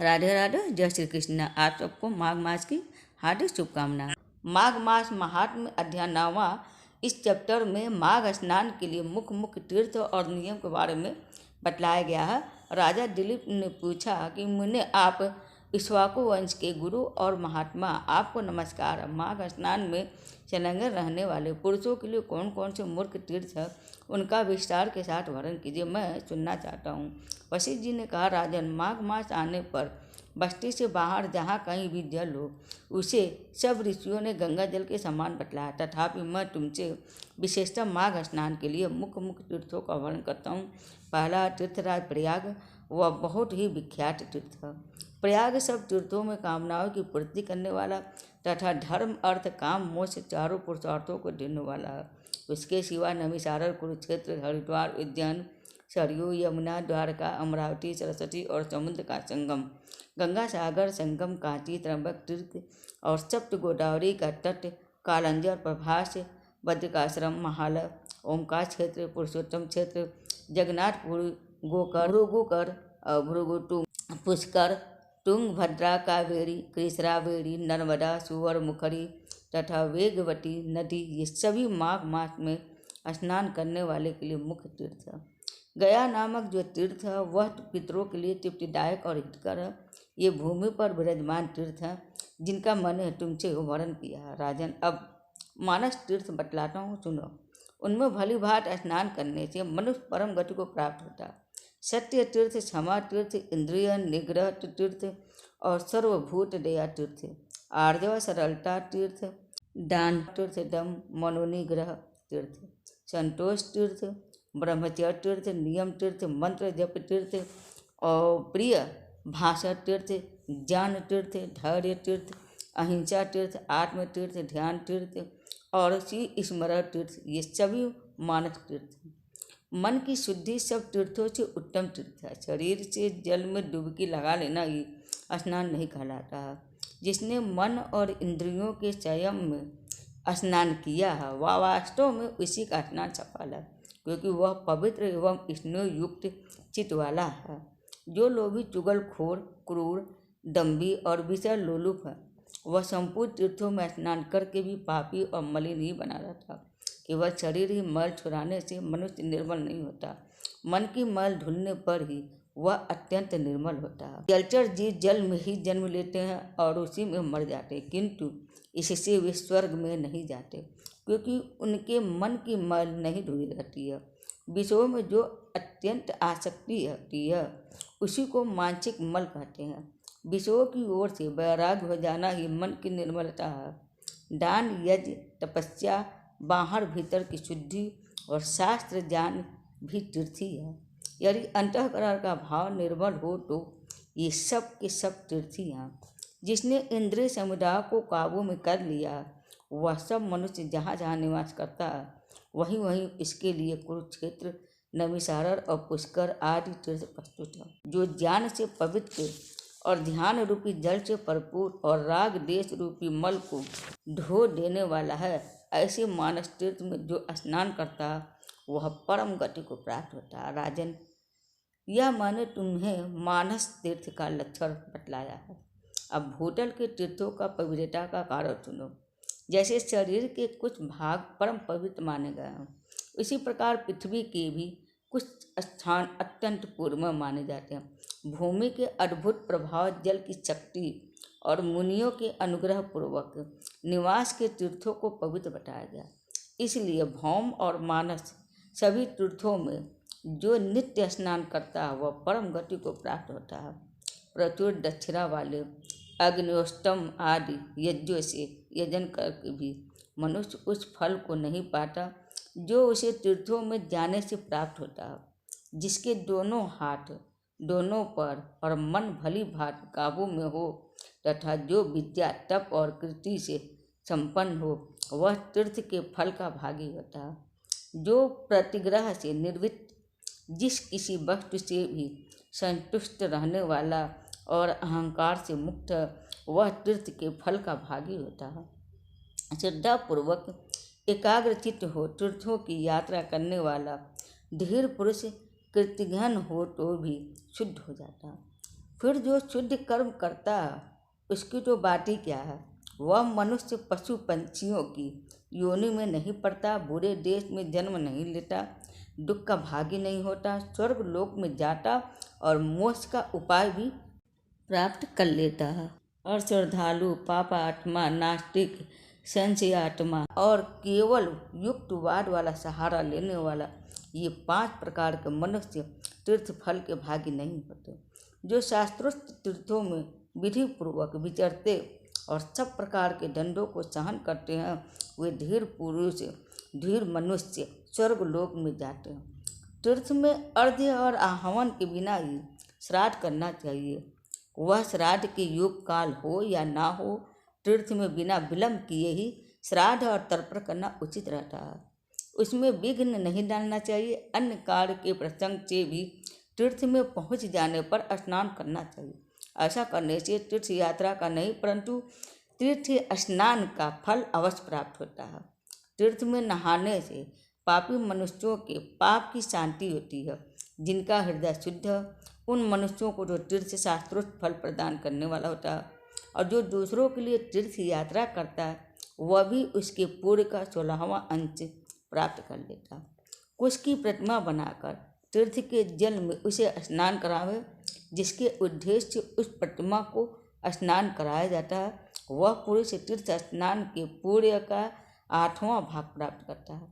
राधे राधे, जय श्री कृष्ण। आप सबको माघ मास की हार्दिक शुभकामनाएं। माघ मास महात्म्य अध्याय 9वां। इस चैप्टर में माघ स्नान के लिए मुख्य मुख्य तीर्थ और नियम के बारे में बतलाया गया है। राजा दिलीप ने पूछा कि मुने आप इक्ष्वाकु वंश के गुरु और महात्मा, आपको नमस्कार। माघ स्नान में संलग्न रहने वाले पुरुषों के लिए कौन कौन से मुख्य तीर्थ है, उनका विस्तार के साथ वर्णन कीजिए, मैं सुनना चाहता हूँ। वशिष्ठ जी ने कहा, राजन, माघ मास आने पर बस्ती से बाहर जहाँ कहीं भी जल हो, उसे सब ऋषियों ने गंगा जल के समान बतलाया। तथापि मैं तुमसे विशेषतः माघ स्नान के लिए मुख्य मुख्य तीर्थों का वर्णन करता हूँ। पहला तीर्थराज प्रयाग, वह बहुत ही विख्यात तीर्थ है। प्रयाग सब तीर्थों में कामनाओं की पूर्ति करने वाला तथा धर्म अर्थ काम मोक्ष चारों पुरुषार्थों को देने वाला है। उसके सिवा नैमिषारण्य, कुरुक्षेत्र, हरिद्वार, उज्जैन, सरयू, यमुना, द्वारका, अमरावती, सरस्वती और समुद्र का संगम, गंगा सागर संगम, कांची, त्र्यंबक तीर्थ और सप्त गोदावरी का तट, कालंजर, प्रभास, बद्रिकाश्रम, महालय, ओमकार क्षेत्र, पुरुषोत्तम क्षेत्र, जगन्नाथपुर, गोकर, भृगुकर, भृगुटुंग, पुष्कर, तुंगभद्रा, कावेरी, कृष्णावेरी, नर्मदा, सुवर्णमुखरी तथा वेगवती नदी, ये सभी माघ मास में स्नान करने वाले के लिए मुख्य तीर्थ है। गया नामक जो तीर्थ है वह पितरों के लिए तृप्तिदायक और हितकर है। ये भूमि पर विराजमान तीर्थ हैं जिनका मैंने तुमसे वर्णन किया है। राजन, अब मानस तीर्थ बतलाता हूँ, सुनो। उनमें भली भांति स्नान करने से मनुष्य परम गति को प्राप्त होता है। सत्य तीर्थ, क्षमा तीर्थ, इंद्रिय निग्रह तीर्थ और सर्वभूत दया तीर्थ, आर्जव सरलता तीर्थ, दान तीर्थ, दम मनोनिग्रह तीर्थ, संतोष तीर्थ, ब्रह्मचर्य तीर्थ, नियम तीर्थ, मंत्र जप तीर्थ और प्रिय भाषा तीर्थ, ज्ञान तीर्थ, धैर्य तीर्थ, अहिंसा तीर्थ, आत्म तीर्थ, ध्यान तीर्थ और श्री स्मरण तीर्थ, ये सभी मानस तीर्थ हैं। मन की शुद्धि सब तीर्थों से उत्तम तीर्थ है। शरीर से जल में डुबकी लगा लेना ही स्नान नहीं कहलाता है। जिसने मन और इंद्रियों के संयम में स्नान किया है वह वास्तव में उसी का स्नान सफल है, क्योंकि वह पवित्र एवं स्नेह युक्त चित्त वाला है। जो लोभी, चुगलखोर, क्रूर, दम्भी और विषय लोलुप है, वह संपूर्ण तीर्थों में स्नान करके भी पापी और मलिन ही बना रहता। केवल शरीर ही मैल छुड़ाने से मनुष्य निर्मल नहीं होता, मन की मैल धुलने पर ही वह अत्यंत निर्मल होता है। जलचर जीव जल में ही जन्म लेते हैं और उसी में मर जाते हैं, किंतु इससे वे स्वर्ग में नहीं जाते, क्योंकि उनके मन की मैल नहीं धुली रहती है। विषयों में जो अत्यंत आसक्ति होती है उसी को मानसिक मल कहते हैं। विषयों की ओर से वैराग्य हो जाना ही मन की निर्मलता है। दान, यज्ञ, तपस्या, बाहर भीतर की शुद्धि और शास्त्र ज्ञान भी तीर्थ ही है। यदि अंतःकरण का भाव निर्मल हो तो ये सब के सब तीर्थ ही हैं। जिसने इंद्रिय समुदाय को काबू में कर लिया वह सब मनुष्य जहाँ जहाँ निवास करता है वहीं वहीं इसके लिए कुरुक्षेत्र, नैमिषारण्य और पुष्कर आदि तीर्थ प्रस्तुत है। जो ज्ञान से पवित्र और ध्यान रूपी जल से भरपूर और राग देश रूपी मल को धो देने वाला है, ऐसे मानस तीर्थ में जो स्नान करता है वह परम गति को प्राप्त होता है। राजन, यह मैंने तुम्हें मानस तीर्थ का लक्षण बतलाया है। अब भूतल के तीर्थों का पवित्रता का कारण सुनो। जैसे शरीर के कुछ भाग परम पवित्र माने गए हैं, उसी प्रकार पृथ्वी के भी कुछ स्थान अत्यंत पूर्व माने जाते हैं। भूमि के अद्भुत प्रभाव, जल की शक्ति और मुनियों के अनुग्रह पूर्वक निवास के तीर्थों को पवित्र बताया गया। इसलिए भौम और मानस सभी तीर्थों में जो नित्य स्नान करता है वह परम गति को प्राप्त होता है। प्रचुर दक्षिणा वाले अग्निष्टोम आदि यज्ञों से यजन करके भी मनुष्य उस फल को नहीं पाता जो उसे तीर्थों में जाने से प्राप्त होता है। जिसके दोनों हाथ, दोनों पैर और मन भली भांति काबू में हो तथा जो विद्या, तप और कृति से संपन्न हो वह तीर्थ के फल का भागी होता है। जो प्रतिग्रह से निर्वृत्त, जिस किसी वस्तु से भी संतुष्ट रहने वाला और अहंकार से मुक्त, वह तीर्थ के फल का भागी होता है। श्रद्धापूर्वक एकाग्रचित्त हो तीर्थों की यात्रा करने वाला धीर पुरुष कृतघ्न हो तो भी शुद्ध हो जाता है। फिर जो शुद्ध कर्म करता है उसकी तो बात ही क्या है। वह मनुष्य पशु पंछियों की योनि में नहीं पड़ता, बुरे देश में जन्म नहीं लेता, दुख का भागी नहीं होता, स्वर्ग लोक में जाता और मोक्ष का उपाय भी प्राप्त कर लेता है। और श्रद्धालु, पापात्मा, नास्तिक, संशयात्मा और केवल युक्तवाद वाला सहारा लेने वाला, ये 5 प्रकार के मनुष्य तीर्थ फल के भागी नहीं होते। जो शास्त्रोक्त तीर्थों में विधि पूर्वक विचरते और सब प्रकार के दंडों को सहन करते हैं, वे धीर पुरुष, धीर मनुष्य स्वर्ग लोक में जाते हैं। तीर्थ में अर्घ्य और आहवन के बिना ही श्राद्ध करना चाहिए। वह श्राद्ध के योग काल हो या ना हो, तीर्थ में बिना विलंब किए ही श्राद्ध और तर्पण करना उचित रहता है। उसमें विघ्न नहीं डालना चाहिए। अन्य कार्य के प्रसंग से भी तीर्थ में पहुंच जाने पर स्नान करना चाहिए। ऐसा करने से तीर्थ यात्रा का नहीं परंतु तीर्थ स्नान का फल अवश्य प्राप्त होता है। तीर्थ में नहाने से पापी मनुष्यों के पाप की शांति होती है। जिनका हृदय शुद्ध है उन मनुष्यों को जो तीर्थ शास्त्रोक्त फल प्रदान करने वाला होता है, और जो दूसरों के लिए तीर्थ यात्रा करता है वह भी उसके पुण्य का 16वां अंश प्राप्त कर लेता है। कुश की प्रतिमा बनाकर तीर्थ के जल में उसे स्नान करावे, जिसके उद्देश्य से उस प्रतिमा को स्नान कराया जाता है, वह पुरुष तीर्थ स्नान के पुण्य का 8वां भाग प्राप्त करता है।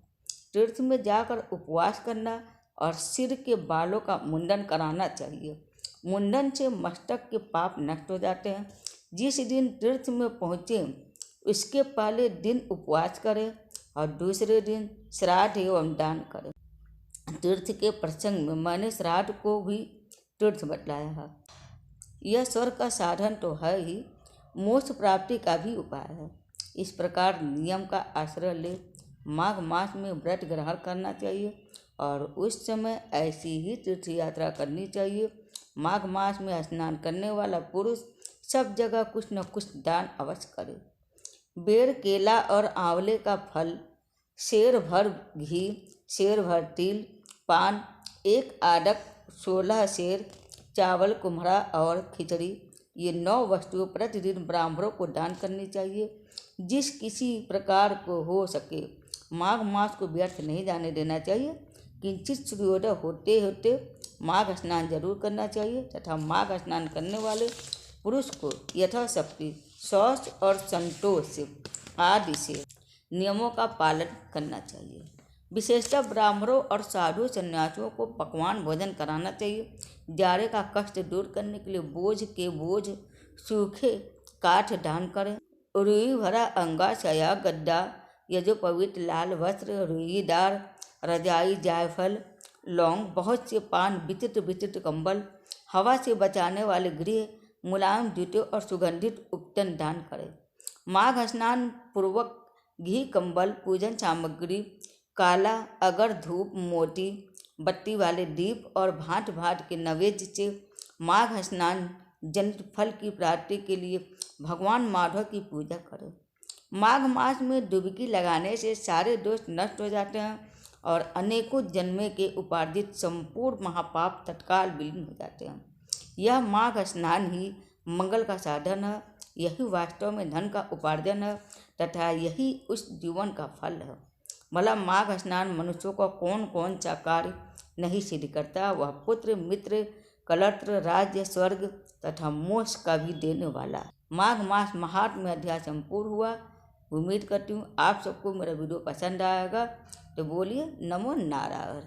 तीर्थ में जाकर उपवास करना और सिर के बालों का मुंडन कराना चाहिए। मुंडन से मस्तक के पाप नष्ट हो जाते हैं। जिस दिन तीर्थ में पहुँचे उसके पहले दिन उपवास करें और दूसरे दिन श्राद्ध एवं दान करें। तीर्थ के प्रसंग में मैंने श्राद्ध को भी तीर्थ बतलाया है। यह स्वर्ग का साधन तो है ही, मोक्ष प्राप्ति का भी उपाय है। इस प्रकार नियम का आश्रय ले माघ मास में व्रत ग्रहण करना चाहिए और उस समय ऐसी ही तीर्थ यात्रा करनी चाहिए। माघ मास में स्नान करने वाला पुरुष सब जगह कुछ न कुछ दान अवश्य करे। बेर, केला और आंवले का फल, शेर भर घी, शेर भर तिल, पान, 1 आदक, 16 शेर, चावल, कुम्हड़ा और खिचड़ी, ये 9 वस्तुएं प्रतिदिन ब्राह्मणों को दान करनी चाहिए। जिस किसी प्रकार को हो सके माघ मास को व्यर्थ नहीं जाने देना चाहिए। किंचित सूर्योदय होते होते माघ स्नान जरूर करना चाहिए तथा माघ स्नान करने वाले पुरुष को यथाशक्ति शौच और संतोष आदि से नियमों का पालन करना चाहिए। विशेषतः ब्राह्मणों और साधु सन्यासियों को पकवान भोजन कराना चाहिए। जाड़े का कष्ट दूर करने के लिए बोझ के बोझ सूखे काठ दान करें। रुई भरा अंगा, छया, गद्दा, यजोपवित लाल वस्त्र, रुईदार रजाई, जायफल, लौंग, बहुत से पान, विचित्र विचित्र कंबल, हवा से बचाने वाले गृह, मुलायम जूते और सुगंधित उपटन दान करें। माघ स्नान पूर्वक घी, कंबल, पूजन सामग्री, काला अगर, धूप, मोती, बत्ती वाले दीप और भांत भांत के नैवेद्य से माघ स्नान जनित फल की प्राप्ति के लिए भगवान माधव की पूजा करें। माघ मास में डुबकी लगाने से सारे दोष नष्ट हो जाते हैं और अनेकों जन्मे के उपार्जित संपूर्ण महापाप तत्काल विलीन हो जाते हैं। यह माघ स्नान ही मंगल का साधन है, यही वास्तव में धन का उपार्जन है तथा यही उस जीवन का फल है। भला माघ स्नान मनुष्यों का कौन कौन सा कार्य नहीं सिद्ध करता। वह पुत्र, मित्र, कलत्र, राज्य, स्वर्ग तथा मोक्ष का भी देने वाला। माघ मास महात्म्य अध्याय संपूर्ण हुआ। उम्मीद करती हूँ आप सबको मेरा वीडियो पसंद आएगा। तो बोलिए नमो नारायण।